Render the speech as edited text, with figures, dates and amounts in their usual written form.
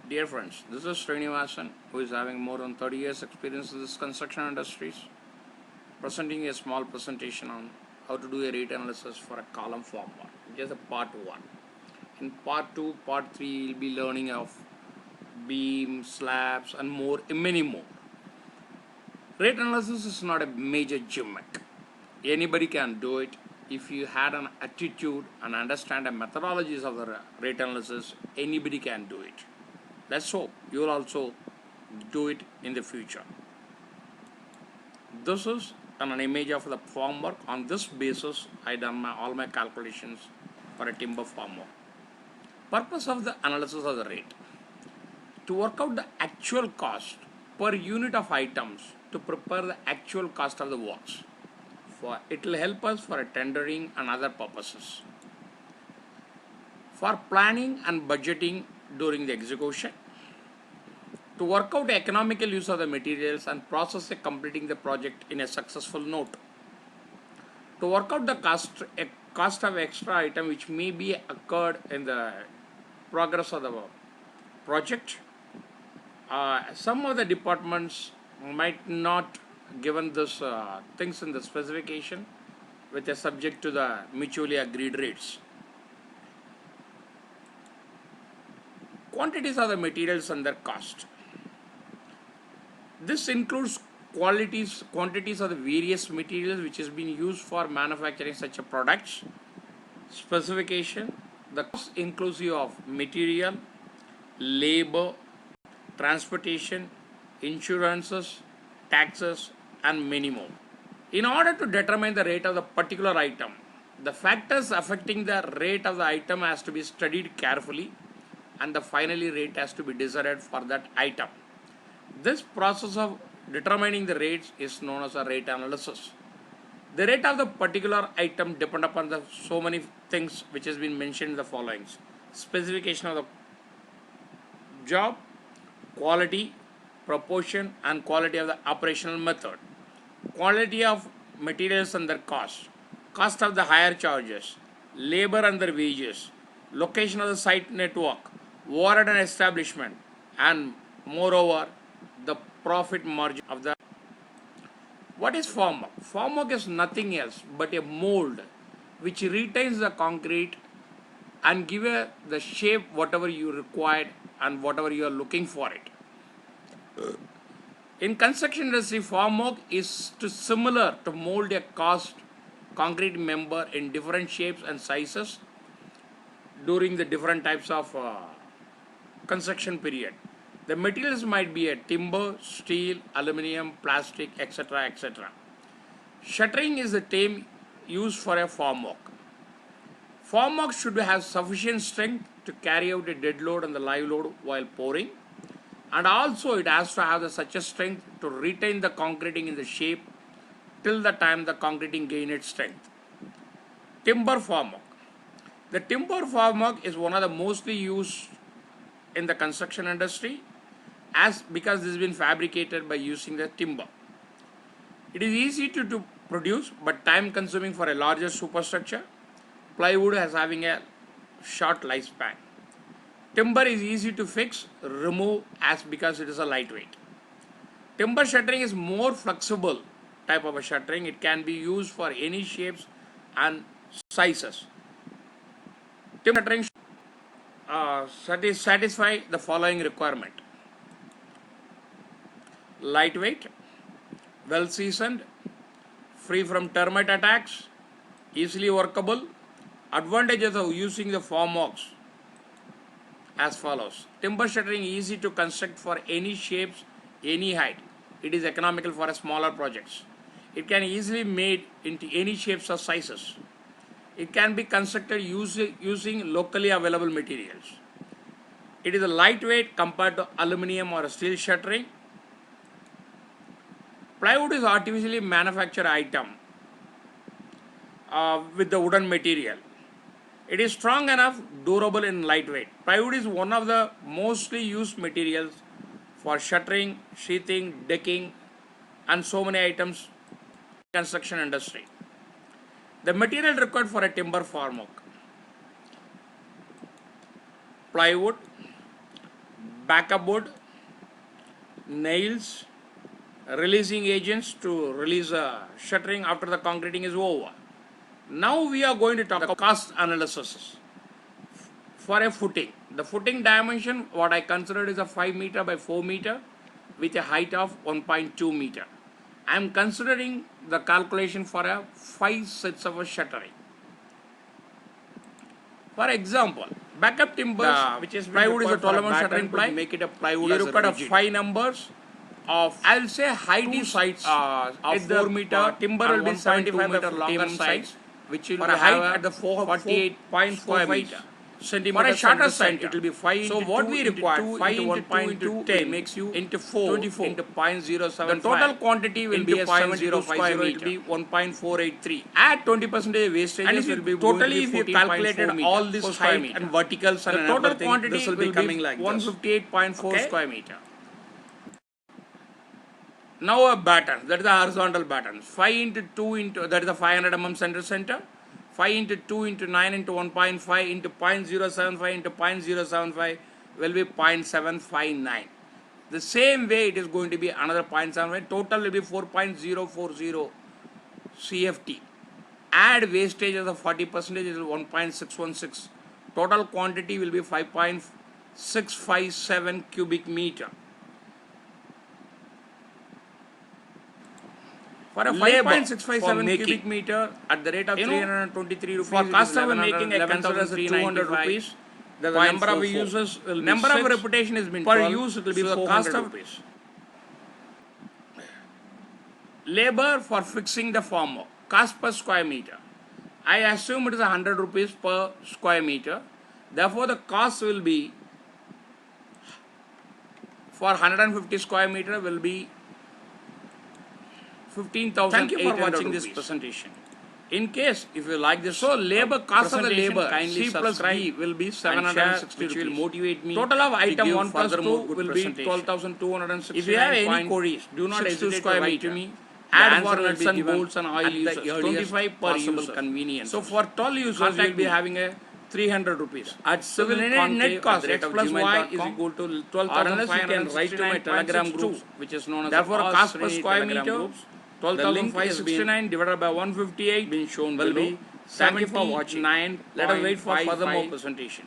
Dear friends, this is Srinivasan, who is having more than 30 years experience in this construction industries, presenting a small presentation on how to do a rate analysis for a column formwork, which is a part 1. In part 2, part 3, you'll be learning of beam, slabs and many more. Rate analysis is not a major gimmick. Anybody can do it. If you had an attitude and understand the methodologies of the rate analysis, anybody can do it. Let's hope you will also do it in the future. This is an image of the formwork. On this basis, I done all my calculations for a timber formwork. Purpose of the analysis of the rate: to work out the actual cost per unit of items to prepare the actual cost of the works. It will help us for tendering and other purposes. For planning and budgeting during the execution. To work out the economical use of the materials and process completing the project in a successful note. To work out the cost of extra item which may be occurred in the progress of the project. Some of the departments might not given this things in the specification, which is subject to the mutually agreed rates. Quantities of the materials and their cost. This includes quantities of the various materials which has been used for manufacturing such a products. Specification, the cost inclusive of material, labor, transportation, insurances, taxes and many more. In order to determine the rate of the particular item, the factors affecting the rate of the item has to be studied carefully and the finally rate has to be decided for that item. This process of determining the rates is known as a rate analysis. The rate of the particular item depend upon the so many things which has been mentioned in the following: specification of the job, quality, proportion and quality of the operational method, quality of materials and their cost, cost of the hire charges, labor and their wages, location of the site network, overhead and establishment, and moreover the profit margin of the. What is formwork? Formwork is nothing else but a mold which retains the concrete and give the shape whatever you required and whatever you are looking for it. In construction industry, formwork is similar to mold a cast concrete member in different shapes and sizes during the different types of construction period. The materials might be a timber, steel, aluminum, plastic, etc. etc. Shuttering is the term used for a formwork. Formwork should have sufficient strength to carry out a dead load and the live load while pouring, and also it has to have such a strength to retain the concreting in the shape till the time the concreting gain its strength. Timber formwork. The timber formwork is one of the mostly used in the construction industry because this has been fabricated by using the timber. It is easy to produce but time consuming for a larger superstructure. Plywood has having a short lifespan. Timber is easy to fix, remove because it is a lightweight. Timber shuttering is more flexible type of a shuttering. It can be used for any shapes and sizes. Timber shuttering satisfy the following requirement: lightweight, well seasoned, free from termite attacks, easily workable. Advantages of using the formworks as follows: timber shuttering easy to construct for any shapes, any height. It is economical for smaller projects. It can easily be made into any shapes or sizes. It can be constructed using locally available materials. It is a lightweight compared to aluminum or steel shuttering. Plywood is artificially manufactured item with the wooden material. It is strong enough, durable and lightweight. Plywood is one of the mostly used materials for shuttering, sheathing, decking and so many items in the construction industry. The material required for a timber formwork: plywood, backup board, nails, releasing agents to release shuttering after the concreting is over. Now we are going to talk about cost analysis for a footing. The footing dimension, what I considered is a 5 meter by 4 meter with a height of 1.2 meter. I am considering the calculation for a 5 sets of a shuttering. For example, backup timbers, which is plywood is a 12mm shuttering ply. Make it a plywood. You look at 5 numbers of, I will say height is sides of 4 meter. Timber will be 75 meter longer size, which will for a height at the 48.4 meter. For a shorter side, it will be 5 so into what we require 5 into 1.2 10 makes you into 4 24 into 0.07. The total quantity will be 0.050. It will be 1.483. Add 20% wastage and will be totally if you calculated all this height and verticals and the total quantity this will be coming like 158.4 square meter. Now a batten, that is the horizontal batten. 5 into 2 into, that is the 500 mm center. 5 into 2 into 9 into 1.5 into 0.075 into 0.075 will be 0.759. The same way it is going to be another 0.75. Total will be 4.040 CFT. Add wastage as a 40% is 1.616. Total quantity will be 5.657 cubic meter. For a 5.657 cubic meter at the rate of 323 rupees, for cost of making I consider as 200 rupees. The number of users will be number of reputation has been per use it will be so 400 rupees. Labor for fixing the former, cost per square meter. I assume it is 100 rupees per square meter. Therefore, the cost will be for 150 square meter will be 15,000. Thank you for watching this presentation. In case if you like this, so labor cost of the labor kindly C plus B will be 760, which will motivate me. Total of item 1 plus 2 will be 12,260. If you have any queries, do not hesitate to write to me. Add for nuts and bolts and oil users, 25 per user. Convenience. So for 12 users, you will be having a 300 rupees. At civil net cost X plus Y is equal to 12,500. Write to my Telegram group, which is known as therefore cost per square meter. 12,569 divided by 158 being shown will be. Thank you for watching. Let us wait for further more presentation.